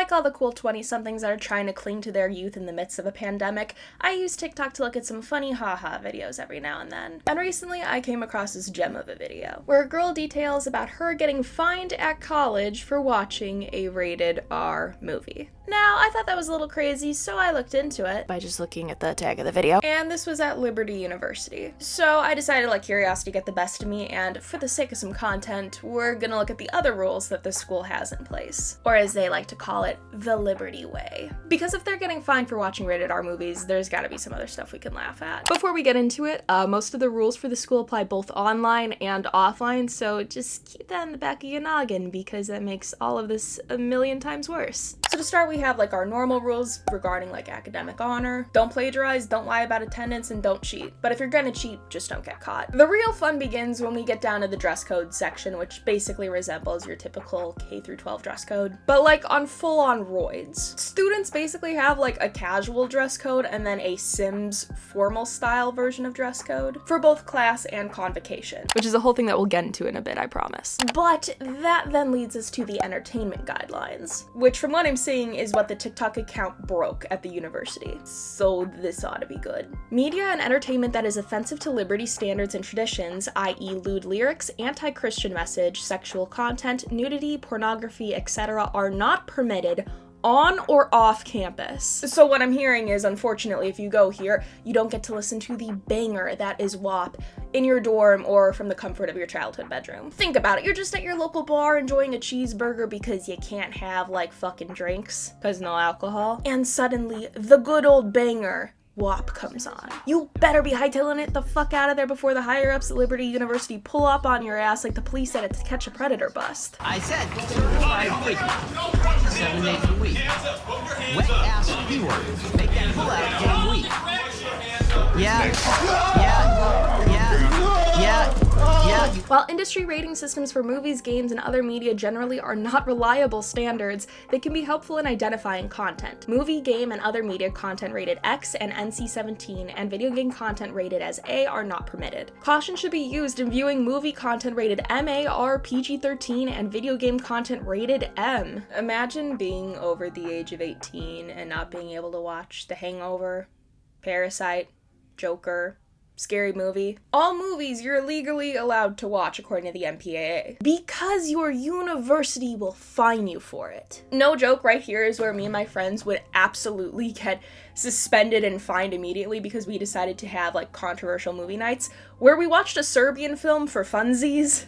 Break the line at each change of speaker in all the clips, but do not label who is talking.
Like all the cool 20-somethings that are trying to cling to their youth in the midst of a pandemic, I use TikTok to look at some funny haha videos every now and then. And recently I came across this gem of a video, where a girl details about her getting fined at college for watching a rated R movie. Now, I thought that was a little crazy, so I looked into it by just looking at the tag of the video. And this was at Liberty University. So I decided to let curiosity get the best of me, and for the sake of some content, we're gonna look at the other rules that the school has in place. Or as they like to call it, the Liberty Way. Because if they're getting fined for watching rated R movies, there's gotta be some other stuff we can laugh at. Before we get into it, most of the rules for the school apply both online and offline, so just keep that in the back of your noggin, because that makes all of this a million times worse. So to start, we have like our normal rules regarding like academic honor. Don't plagiarize, don't lie about attendance, and don't cheat. But if you're gonna cheat, just don't get caught. The real fun begins when we get down to the dress code section, which basically resembles your typical K-12 dress code, but like on full-on roids. Students basically have like a casual dress code and then a Sims formal style version of dress code for both class and convocation, which is a whole thing that we'll get into in a bit, I promise. But that then leads us to the entertainment guidelines, which from what I'm seeing is what the TikTok account broke at the university. So this ought to be good. Media and entertainment that is offensive to liberty standards and traditions, i.e. lewd lyrics, anti-Christian message, sexual content, nudity, pornography, etc. are not permitted on or off campus. So what I'm hearing is, unfortunately, if you go here, you don't get to listen to the banger that is WAP in your dorm or from the comfort of your childhood bedroom. Think about it, you're just at your local bar enjoying a cheeseburger because you can't have like fucking drinks, cause no alcohol, and suddenly the good old banger WAP comes on. You better be hightailing it the fuck out of there before the higher-ups at Liberty University pull up on your ass like the police at a To Catch a Predator bust.
I said 5 weeks, 7 days a week. Wet ass keywords. Make that pull out damn week. Yeah.
While industry rating systems for movies, games, and other media generally are not reliable standards, they can be helpful in identifying content. Movie, game, and other media content rated X and NC-17 and video game content rated as A are not permitted. Caution should be used in viewing movie content rated MA or PG-13 and video game content rated M. Imagine being over the age of 18 and not being able to watch The Hangover, Parasite, Joker, Scary Movie. All movies you're legally allowed to watch according to the MPAA, because your university will fine you for it. No joke, right here is where me and my friends would absolutely get suspended and fined immediately because we decided to have like controversial movie nights where we watched a Serbian film for funsies.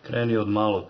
Kreni od malog.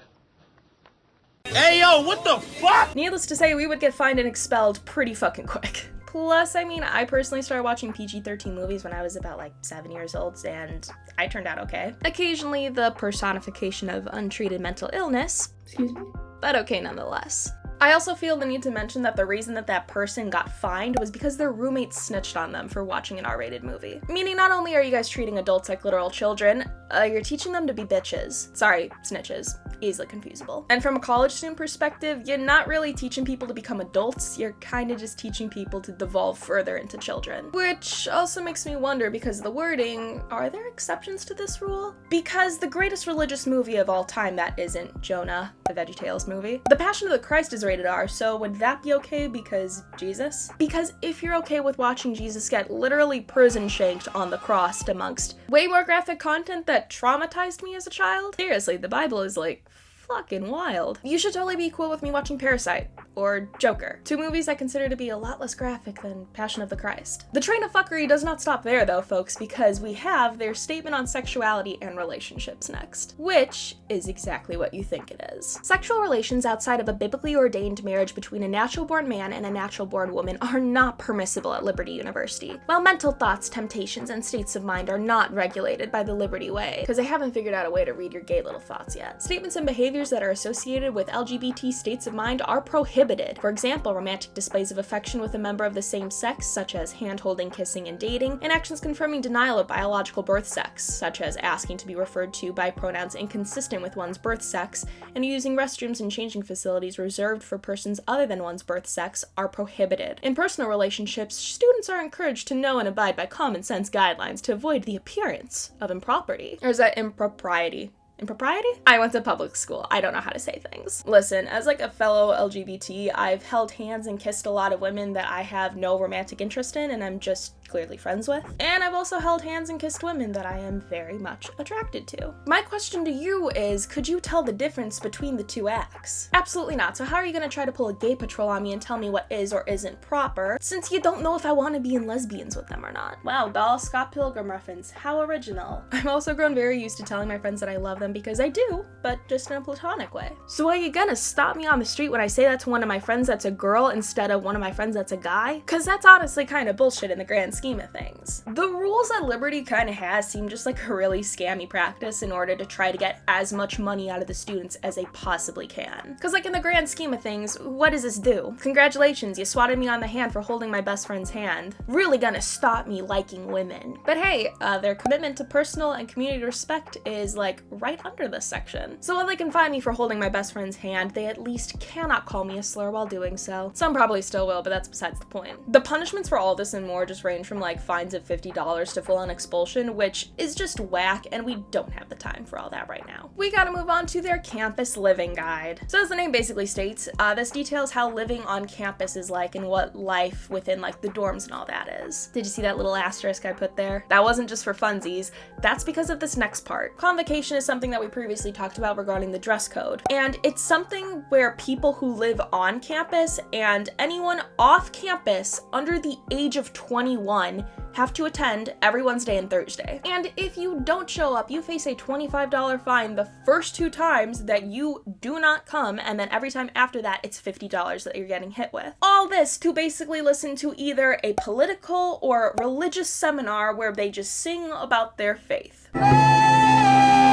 Hey yo, what the fuck?
Needless to say, we would get fined and expelled pretty fucking quick. Plus, I mean, I personally started watching PG-13 movies when I was about like 7 years old, and I turned out okay. Occasionally the personification of untreated mental illness, excuse me, but okay nonetheless. I also feel the need to mention that the reason that person got fined was because their roommates snitched on them for watching an R-rated movie. Meaning not only are you guys treating adults like literal children, you're teaching them to be bitches. Sorry, snitches. Easily confusable. And from a college student perspective, you're not really teaching people to become adults, you're kind of just teaching people to devolve further into children. Which also makes me wonder, because of the wording, are there exceptions to this rule? Because the greatest religious movie of all time that isn't Jonah, the VeggieTales movie, The Passion of the Christ is rated R, so would that be okay because Jesus? Because if you're okay with watching Jesus get literally prison shanked on the cross amongst way more graphic content that traumatized me as a child, seriously, the Bible is like fucking wild. You should totally be cool with me watching Parasite or Joker, two movies I consider to be a lot less graphic than Passion of the Christ. The train of fuckery does not stop there though, folks, because we have their statement on sexuality and relationships next, which is exactly what you think it is. Sexual relations outside of a biblically ordained marriage between a natural-born man and a natural-born woman are not permissible at Liberty University, while mental thoughts, temptations, and states of mind are not regulated by the Liberty Way, because they haven't figured out a way to read your gay little thoughts yet. Statements and behaviors behaviors that are associated with LGBT states of mind are prohibited. For example, romantic displays of affection with a member of the same sex, such as hand-holding, kissing, and dating, and actions confirming denial of biological birth sex, such as asking to be referred to by pronouns inconsistent with one's birth sex, and using restrooms and changing facilities reserved for persons other than one's birth sex are prohibited. In personal relationships, students are encouraged to know and abide by common sense guidelines to avoid the appearance of impropriety. Or is that impropriety? Impropriety? I went to public school. I don't know how to say things. Listen, as like a fellow LGBT, I've held hands and kissed a lot of women that I have no romantic interest in and I'm just clearly friends with. And I've also held hands and kissed women that I am very much attracted to. My question to you is, could you tell the difference between the two acts? Absolutely not. So how are you gonna try to pull a gay patrol on me and tell me what is or isn't proper, since you don't know if I want to be in lesbians with them or not? Wow, doll, Scott Pilgrim reference. How original. I've also grown very used to telling my friends that I love them because I do, but just in a platonic way. So are you gonna stop me on the street when I say that to one of my friends that's a girl instead of one of my friends that's a guy? Cause that's honestly kind of bullshit in the grand scheme of things. The rules that Liberty kind of has seem just like a really scammy practice in order to try to get as much money out of the students as they possibly can. Cause like in the grand scheme of things, what does this do? Congratulations, you swatted me on the hand for holding my best friend's hand. Really gonna stop me liking women. But hey, their commitment to personal and community respect is like right under this section. So while they can fine me for holding my best friend's hand, they at least cannot call me a slur while doing so. Some probably still will, but that's besides the point. The punishments for all this and more just range from like fines of $50 to full-on expulsion, which is just whack, and we don't have the time for all that right now. We gotta move on to their campus living guide. So as the name basically states, this details how living on campus is like and what life within like the dorms and all that is. Did you see that little asterisk I put there? That wasn't just for funsies, that's because of this next part. Convocation is something that we previously talked about regarding the dress code, and it's something where people who live on campus and anyone off campus under the age of 21 have to attend every Wednesday and Thursday. And if you don't show up, you face a $25 fine the first 2 times that you do not come, and then every time after that, it's $50 that you're getting hit with. All this to basically listen to either a political or religious seminar where they just sing about their faith.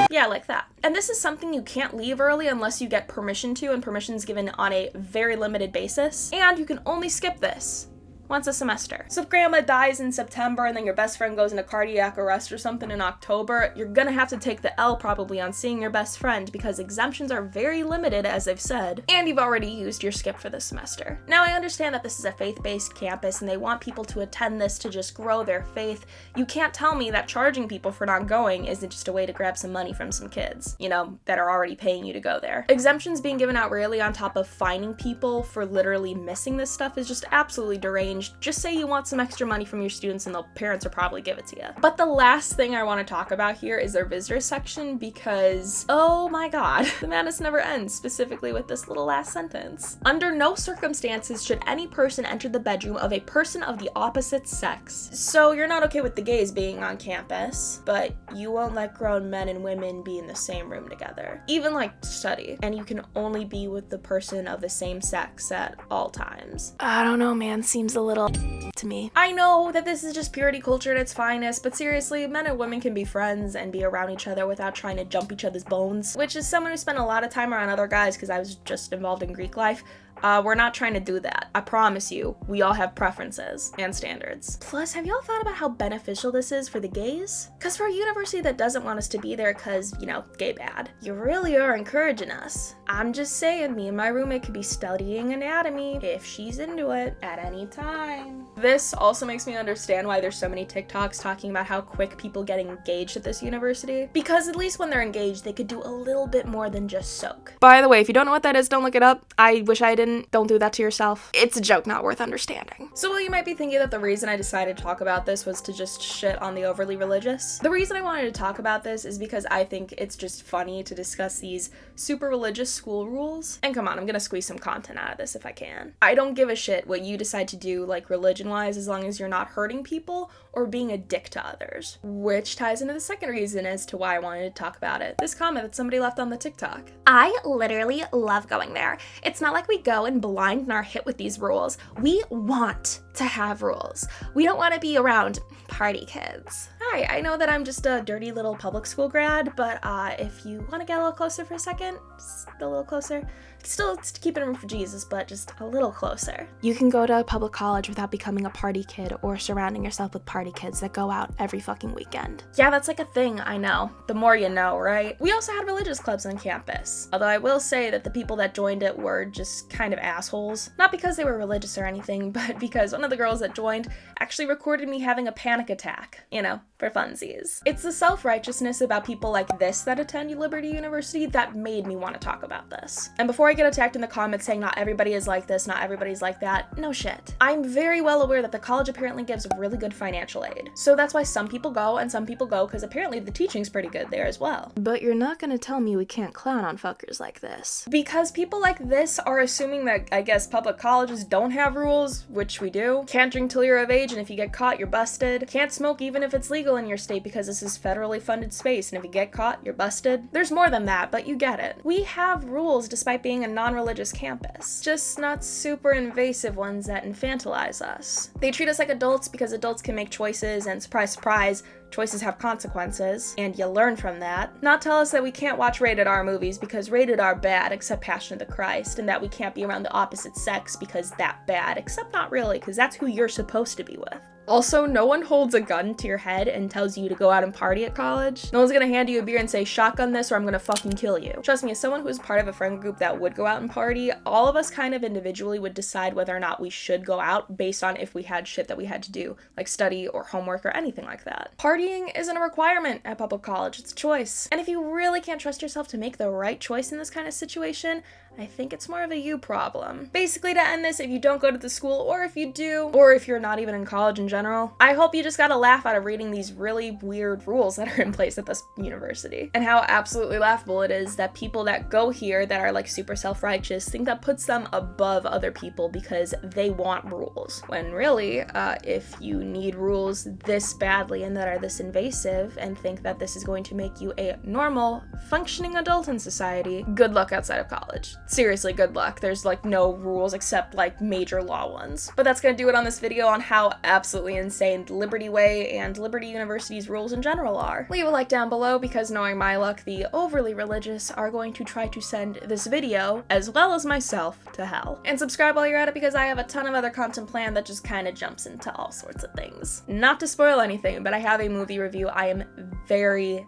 Yeah, like that. And this is something you can't leave early unless you get permission to, and permission's given on a very limited basis. And you can only skip this once a semester. So if grandma dies in September and then your best friend goes into cardiac arrest or something in October, you're gonna have to take the L probably on seeing your best friend because exemptions are very limited, as I've said, and you've already used your skip for this semester. Now I understand that this is a faith-based campus and they want people to attend this to just grow their faith. You can't tell me that charging people for not going isn't just a way to grab some money from some kids, you know, that are already paying you to go there. Exemptions being given out rarely on top of fining people for literally missing this stuff is just absolutely deranged. Just say you want some extra money from your students and the parents will probably give it to you. But the last thing I want to talk about here is their visitors section because, oh my god, the madness never ends, specifically with this little last sentence. Under no circumstances should any person enter the bedroom of a person of the opposite sex. So you're not okay with the gays being on campus, but you won't let grown men and women be in the same room together, even like to study, and you can only be with the person of the same sex at all times. I don't know, man, seems a little to me. I know that this is just purity culture at its finest, but seriously, men and women can be friends and be around each other without trying to jump each other's bones, which is someone who spent a lot of time around other guys because I was just involved in Greek life. We're not trying to do that. I promise you, we all have preferences and standards. Plus, have y'all thought about how beneficial this is for the gays? Because for a university that doesn't want us to be there because, you know, gay bad, you really are encouraging us. I'm just saying, me and my roommate could be studying anatomy if she's into it at any time. This also makes me understand why there's so many TikToks talking about how quick people get engaged at this university. Because at least when they're engaged, they could do a little bit more than just soak. By the way, if you don't know what that is, don't look it up. I wish I didn't. Don't do that to yourself. It's a joke not worth understanding. So while you might be thinking that the reason I decided to talk about this was to just shit on the overly religious, the reason I wanted to talk about this is because I think it's just funny to discuss these super religious school rules. And come on, I'm gonna squeeze some content out of this if I can. I don't give a shit what you decide to do, like religion-wise, as long as you're not hurting people or being a dick to others. Which ties into the second reason as to why I wanted to talk about it. This comment that somebody left on the TikTok. I literally love going there. It's not like we go and blind and are hit with these rules. We want to have rules. We don't want to be around party kids. Hi, I know that I'm just a dirty little public school grad, but if you want to get a little closer for a second, just a little closer, still keep it in room for Jesus, but just a little closer. You can go to a public college without becoming a party kid or surrounding yourself with party kids that go out every fucking weekend. Yeah, that's like a thing, I know. The more you know, right? We also had religious clubs on campus, although I will say that the people that joined it were just kind of assholes. Not because they were religious or anything, but because one of the girls that joined actually recorded me having a panic attack, you know, for funsies. It's the self-righteousness about people like this that attend Liberty University that made me want to talk about this. And before I get attacked in the comments saying not everybody is like this, not everybody's like that, no shit. I'm very well aware that the college apparently gives really good financial aid. So that's why some people go and some people go because apparently the teaching's pretty good there as well. But you're not gonna tell me we can't clown on fuckers like this. Because people like this are assuming that, I guess, public colleges don't have rules, which we do. Can't drink till you're of age, and if you get caught, you're busted. Can't smoke even if it's legal in your state because this is federally funded space, and if you get caught, you're busted. There's more than that, but you get it. We have rules despite being a non-religious campus, just not super invasive ones that infantilize us. They treat us like adults because adults can make choices, and surprise, surprise, choices have consequences, and you learn from that. Not tell us that we can't watch rated R movies because rated R bad except Passion of the Christ, and that we can't be around the opposite sex because that bad, except not really, because that's who you're supposed to be with. Also, no one holds a gun to your head and tells you to go out and party at college. No one's gonna hand you a beer and say, shotgun this or I'm gonna fucking kill you. Trust me, as someone who's part of a friend group that would go out and party, all of us kind of individually would decide whether or not we should go out based on if we had shit that we had to do, like study or homework or anything like that. Partying isn't a requirement at public college, it's a choice. And if you really can't trust yourself to make the right choice in this kind of situation, I think it's more of a you problem. Basically, to end this, if you don't go to the school, or if you do, or if you're not even in college in general, I hope you just got a laugh out of reading these really weird rules that are in place at this university. And how absolutely laughable it is that people that go here that are like super self-righteous think that puts them above other people because they want rules. When really, if you need rules this badly and that are this invasive and think that this is going to make you a normal, functioning adult in society, good luck outside of college. Seriously, good luck. There's like no rules except like major law ones. But that's gonna do it on this video on how absolutely insane the Liberty Way and Liberty University's rules in general are. Leave a like down below because knowing my luck, the overly religious are going to try to send this video, as well as myself, to hell. And subscribe while you're at it because I have a ton of other content planned that just kind of jumps into all sorts of things. Not to spoil anything, but I have a movie review I am very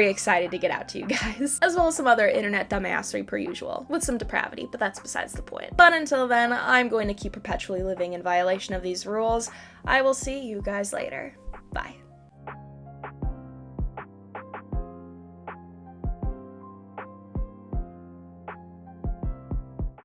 excited to get out to you guys, as well as some other internet dumbassery per usual, with some depravity, but that's besides the point. But until then, I'm going to keep perpetually living in violation of these rules. I will see you guys later. Bye.